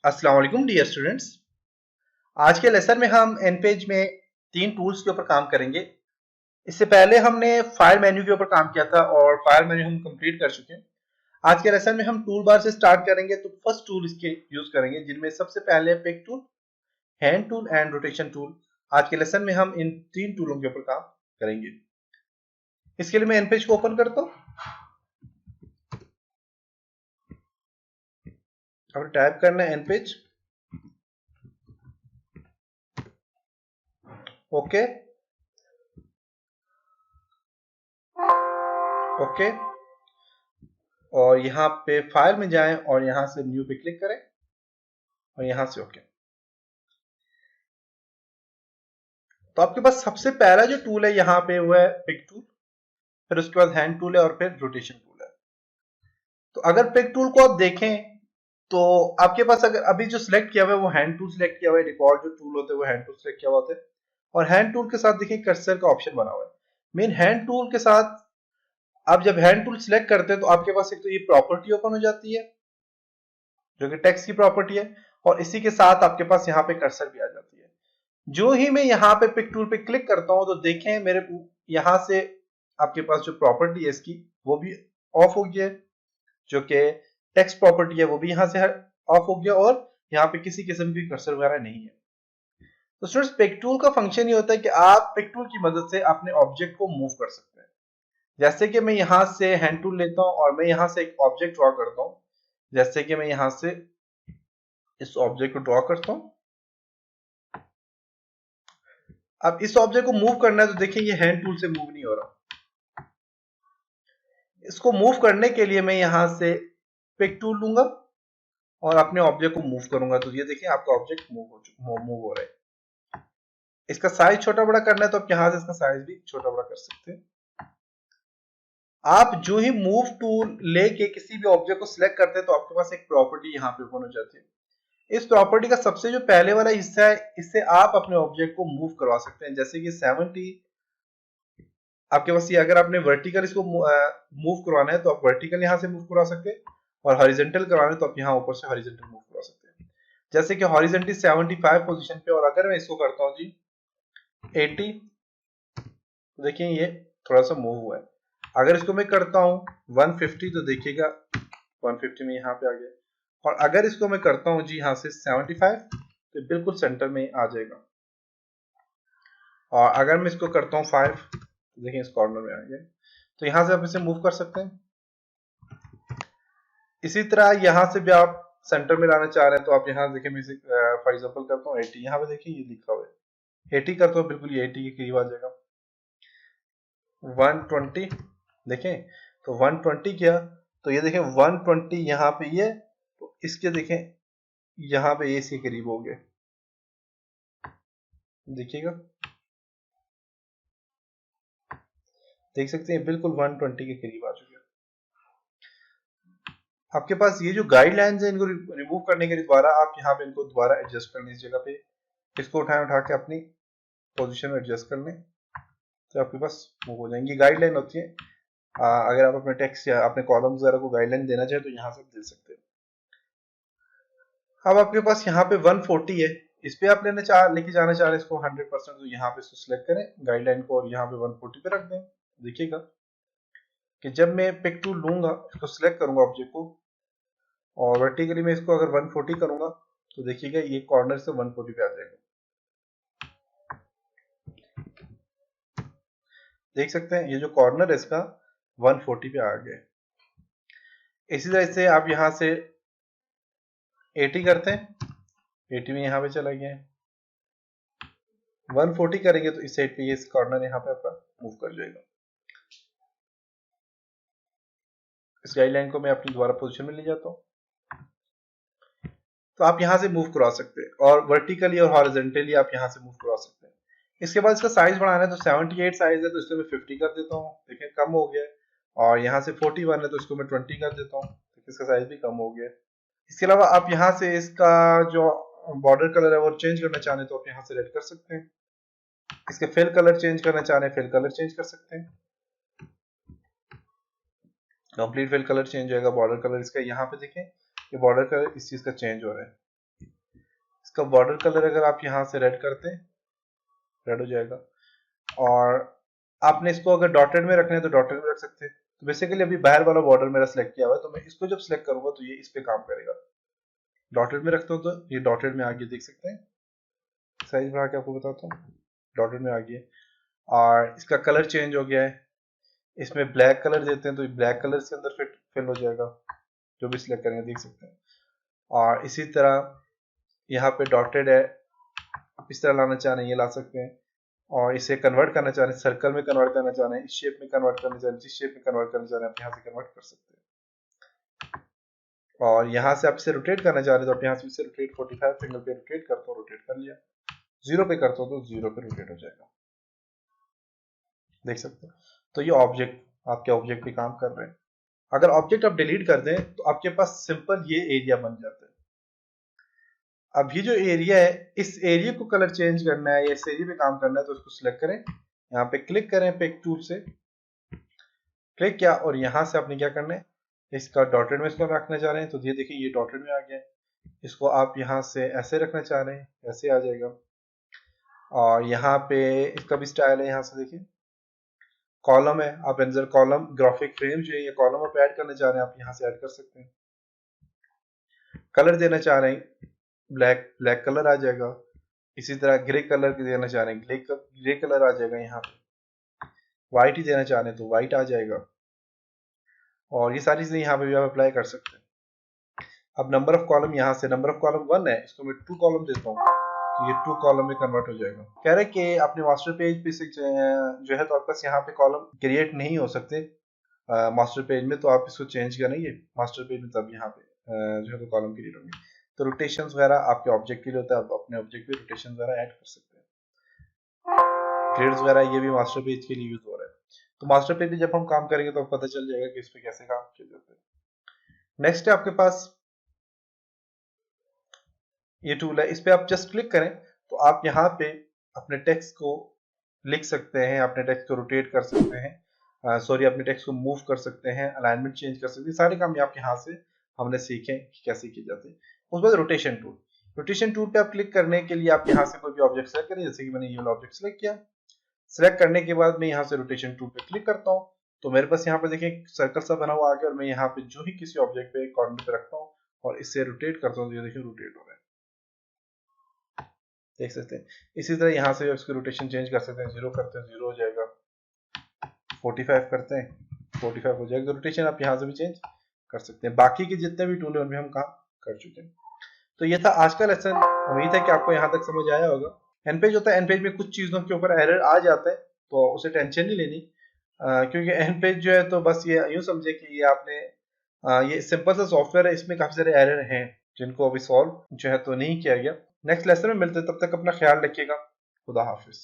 अस्सलाम वालेकुम dear students. आज के लेसन में हम एनपेज में 3 टूल्स के ऊपर काम करेंगे। इससे पहले हमने फाइल मेन्यू के ऊपर काम किया था और फाइल मेन्यू हम कंप्लीट कर चुके हैं। आज के लेसन में हम टूल बार से स्टार्ट करेंगे। तो फर्स्ट टूल इसके यूज करेंगे, जिनमें सबसे पहले pick tool, hand tool and rotation tool. आज के लेसन में हम इन 3 टूलों के ऊपर काम करेंगे। इसके लिए मैं एनपेज को ओपन करता हूँ और टाइप करना है एनपेज। ओके ओके, और यहाँ पे फाइल में जाएं और यहाँ से न्यू पे क्लिक करें और यहाँ से ओके। तो आपके पास सबसे पहला जो टूल है यहाँ पे वो है पिक टूल, फिर उसके बाद हैंड टूल है और फिर रोटेशन टूल है। तो अगर पिक टूल को आप देखें तो आपके पास अगर अभी जो सिलेक्ट किया हुआ है वो हैंड टूल सिलेक्ट किया हुआ है। डिफॉल्ट जो टूल होते हैं वो हैंड टूल सिलेक्ट किया हुआ होता है और हैंड टूल के साथ देखिए कर्सर का ऑप्शन बना हुआ है। मेन हैंड टूल के साथ आप जब हैंड टूल सिलेक्ट करते हैं तो आपके पास एक तो ये प्रॉपर्टी ओपन हो जाती है जो कि टेक्स्ट की प्रॉपर्टी है, और इसी के साथ आपके पास यहाँ पे कर्सर भी आ जाती है। जो ही मैं यहाँ पे पिक टूल पे क्लिक करता हूं तो देखें मेरे यहाँ से आपके पास जो प्रॉपर्टी है इसकी वो भी ऑफ हो गया है, जो कि टेक्स्ट प्रॉपर्टी है वो भी यहाँ से ऑफ हो गया और यहाँ पे किसी किस्म की कर्सर वगैरह नहीं है। तो स्टूडेंट्स, पिक टूल का फंक्शन ये होता है कि आप पिक टूल की मदद से अपने ऑब्जेक्ट को मूव कर सकते हैं। जैसे कि मैं यहाँ से हैंड टूल लेता हूँ और मैं यहाँ से एक ऑब्जेक्ट ड्रॉ करता हूँ। जैसे कि मैं यहाँ से इस ऑब्जेक्ट को ड्रॉ करता हूँ। अब इस ऑब्जेक्ट को मूव करना है तो देखिए ये हैंड टूल से मूव नहीं हो रहा। इसको मूव करने के लिए मैं यहाँ से पिक टूल लूंगा और अपने ऑब्जेक्ट को मूव करूंगा तो ये देखिए आपका ऑब्जेक्ट मूव हो रहा है। इसका साइज छोटा बड़ा करना है तो आप यहाँ से इसका साइज भी छोटा बड़ा कर सकते हैं। आप जो ही मूव टूल लेके किसी भी ऑब्जेक्ट को सिलेक्ट करते हैं तो आपके पास एक प्रॉपर्टी यहाँ पे ओपन हो जाती है। इस प्रॉपर्टी का सबसे जो पहले वाला हिस्सा है, इससे आप अपने ऑब्जेक्ट को मूव करवा सकते हैं। जैसे कि 70 आपके पास ये, अगर आपने वर्टिकल इसको मूव करवाना है तो आप वर्टिकल यहाँ से मूव करवा सकते हैं और हॉरिजॉन्टल करवाना है तो आप यहाँ ऊपर से हॉरिजॉन्टल मूव करवा सकते हैं। जैसे कि हॉरिजॉन्टल 75 पोजीशन पे, और अगर मैं इसको करता हूँ जी 80 तो देखिए ये थोड़ा सा मूव हुआ है। अगर इसको मैं करता हूँ 150 तो देखिएगा 150 में यहाँ पे आ गया, और अगर इसको मैं करता हूँ जी यहाँ से 75 तो बिल्कुल सेंटर में आ जाएगा, और अगर मैं इसको करता हूँ 5 तो देखिए इस कॉर्नर में आ गया। तो यहाँ से आप इसे मूव कर सकते हैं। इसी तरह यहाँ से भी आप सेंटर में लाना चाह रहे हैं तो आप यहाँ देखिए मैं इसे फॉर एग्जांपल करता हूँ 80, यहाँ पे देखिए ये लिखा हुआ है 80 करता हूँ, बिल्कुल ये 80 के करीब आ जाएगा। 120 देखें तो 120 किया तो ये देखें 120 यहाँ पे ये, तो इसके देखें यहाँ पे ये इसके करीब हो गए, देखिएगा देख सकते हैं बिल्कुल 120 के करीब आ चुके हैं। आपके पास ये जो गाइडलाइंस है इनको रिमूव करने के द्वारा आप यहाँ पे इनको दोबारा एडजस्ट कर लें। इस जगह पे इसको उठा के अपनी पोजीशन में एडजस्ट कर लें तो आपके पास मूव हो जाएंगी। गाइडलाइन होती है, अगर आप अपने टेक्स्ट या अपने कॉलम्स वगैरह को गाइडलाइन देना चाहें तो यहाँ से दे सकते हैं। अब आपके पास यहाँ पे 140 है, इस पे आप लेके जाना चाह रहे हैं इसको 100%, तो यहाँ पे इसको सिलेक्ट करें गाइडलाइन को और यहाँ पे 140 पे रख दें। देखिएगा कि जब मैं पिक टूल लूंगा, इसको सिलेक्ट करूंगा ऑब्जेक्ट को और वर्टिकली मैं इसको अगर 140 करूंगा तो देखिएगा ये कॉर्नर से 140 पे आ जाएगा। देख सकते हैं ये जो कॉर्नर है इसका 140 पे आ गया। इसी तरह से आप यहाँ से 80 करते हैं, 80 में यहाँ पे चला गया है। 140 करेंगे तो इस साइड पे ये इस कॉर्नर यहाँ पे आपका मूव कर जाएगा। इस गाइडलाइन को मैं अपनी दोबारा पोजीशन में ले जाता हूँ तो आप यहाँ से मूव करवा सकते हैं, और वर्टिकली और हॉरिजॉन्टली आप यहाँ से मूव करवा सकते हैं। इसके बाद इसका साइज बढ़ाना है तो 78 साइज है तो इसको मैं 50 कर देता हूँ, देखिए कम हो गया है। और यहाँ से 41 है तो इसको मैं 20 कर देता हूँ, देखिए इसका साइज भी कम हो गया है। इसके अलावा आप यहाँ से इसका जो बॉर्डर कलर है वो चेंज करना चाहें तो आप यहाँ से रेड कर सकते हैं। इसके फिल कलर चेंज करना चाह रहे हैं, फिल कलर चेंज कर सकते हैं। कंप्लीट फिल कलर चेंज होगा। बॉर्डर कलर इसका यहाँ पे देखें, ये बॉर्डर कलर इस चीज का चेंज हो रहा है। इसका बॉर्डर कलर अगर आप यहाँ से रेड करते हैं, रेड हो जाएगा। और आपने इसको अगर डॉटेड में रखना है तो डॉटेड में रख सकते हैं। तो बेसिकली अभी बाहर वाला बॉर्डर मेरा सिलेक्ट किया हुआ है, तो मैं इसको जब सिलेक्ट करूंगा तो ये इस पे काम करेगा। डॉटेड में रखता हूँ तो ये डॉटेड में आ गया, देख सकते हैं। साइज बढ़ा के आपको बताता हूँ, डॉटेड में आ गया। और इसका कलर चेंज हो गया है। इसमें ब्लैक कलर देते हैं तो ब्लैक कलर के अंदर फिल हो जाएगा, जो भी सिलेक्ट करेंगे देख सकते हैं। और इसी तरह यहाँ पे डॉटेड है, आप इस तरह लाना चाह रहे हैं ये ला सकते हैं। और इसे कन्वर्ट करना चाह रहे हैं, सर्कल में कन्वर्ट करना चाह रहे हैं, इस शेप में कन्वर्ट करना चाह रहे हैं, जिस शेप में कन्वर्ट करना चाह रहे हैं आप यहाँ से कन्वर्ट कर सकते हैं। और यहाँ से आप इसे रोटेट करना चाह रहे हैं तो आप यहाँ से इसे रोटेट 45 एंगल पे रोटेट करते हो, रोटेट कर लिया। 0 पे करते हो तो 0 पे रोटेट हो जाएगा, देख सकते हो। तो ये ऑब्जेक्ट, आपके ऑब्जेक्ट पे काम कर रहे हैं। अगर ऑब्जेक्ट आप डिलीट कर दें तो आपके पास सिंपल ये एरिया बन जाता है। अब ये जो एरिया है, इस एरिया को कलर चेंज करना है या इस एरिया पे काम करना है तो इसको सिलेक्ट करें, यहाँ पे क्लिक करें पिक टूल से, क्लिक किया और यहाँ से आपने क्या करना है, इसका डॉटेड में इसको रखना चाह रहे हैं तो ये देखिए ये डॉटेड में आ गया। इसको आप यहाँ से ऐसे रखना चाह रहे हैं, ऐसे आ जाएगा। और यहाँ पे इसका भी स्टाइल है, यहाँ से देखिए कॉलम है, आप अंदर कॉलम ग्राफिक फ्रेम जो है ये कॉलम आप ऐड करना चाह रहे हैं, आप यहाँ से ऐड कर सकते हैं। कलर देना चाह रहे हैं ब्लैक कलर आ जाएगा। इसी तरह ग्रे कलर देना चाह रहे हैं, ग्रे कलर आ जाएगा। यहाँ पे व्हाइट ही देना चाह रहे हैं तो व्हाइट आ जाएगा। और ये सारी चीजें यहाँ पे भी आप अप्लाई कर सकते हैं। अब नंबर ऑफ कॉलम, यहाँ से नंबर ऑफ कॉलम 1 है, इसको मैं 2 कॉलम देता हूँ तो ये 2 कॉलम में कन्वर्ट हो जाएगा। कह रहे कि अपने मास्टर पेज पे से जो है तो आपके पास यहाँ पे कॉलम क्रिएट नहीं हो सकते मास्टर पेज में, तो आप इसको चेंज करेंगे मास्टर पेज में, तब यहाँ पे जो है तो कॉलम क्रिएट होंगे। तो रोटेशन वगैरह आपके ऑब्जेक्ट के लिए होता है, आप अपने ऑब्जेक्ट पे रोटेशन वगैरह ऐड कर सकते हैं। ग्रिड्स वगैरह ये भी मास्टर पेज के लिए यूज हो रहा है। तो मास्टर पेज पे जब हम काम करेंगे तो पता चल जाएगा कि इस पे कैसे काम किया जाता है। नेक्स्ट है आपके पास ये टूल है, इस पे आप जस्ट क्लिक करें तो आप यहाँ पे अपने टेक्स्ट को लिख सकते हैं, अपने टेक्स्ट को रोटेट कर सकते हैं, सॉरी अपने टेक्स्ट को मूव कर सकते हैं, अलाइनमेंट चेंज कर सकते हैं। सारे काम आप यहाँ से हमने सीखे कि कैसे किए जाते हैं। उसके बाद रोटेशन टूल, रोटेशन टूल पे आप क्लिक करने के लिए आप यहाँ से कोई भी ऑब्जेक्ट सेलेक्ट करें, जैसे कि मैंने ये वाला ऑब्जेक्ट सेलेक्ट किया। सेलेक्ट करने के बाद मैं यहाँ से रोटेशन टूल पे क्लिक करता हूँ तो मेरे पास यहाँ पे देखिए सर्कल सा बना हुआ आ गया और मैं यहाँ पे जो ही किसी ऑब्जेक्ट पे कॉर्नर पे रखता हूँ और इससे रोटेट करता हूँ तो ये देखिए रोटेट हो रहा है, देख सकते हैं। इसी तरह यहाँ से इसकी रोटेशन चेंज कर सकते हैं, 0 करते हैं 0 हो जाएगा, 45 करते हैं 45 हो जाएगा। रोटेशन आप यहाँ से भी चेंज कर सकते हैं। बाकी के जितने भी टूल है उनमें हम काम कर चुके हैं। तो ये था आज का लेसन, उम्मीद है कि आपको यहाँ तक समझ आया होगा। एन पेज होता है, एन पेज में कुछ चीजों के ऊपर एरर आ जाता है तो उसे टेंशन नहीं लेनी, क्योंकि एन पेज जो है तो बस ये यूं समझे कि ये आपने ये सिंपल सा सॉफ्टवेयर है, इसमें काफी सारे एरर हैं जिनको अभी सॉल्व जो है तो नहीं किया गया। नेक्स्ट लेसन में मिलते हैं, तब तक अपना ख्याल रखिएगा। खुदा हाफिज।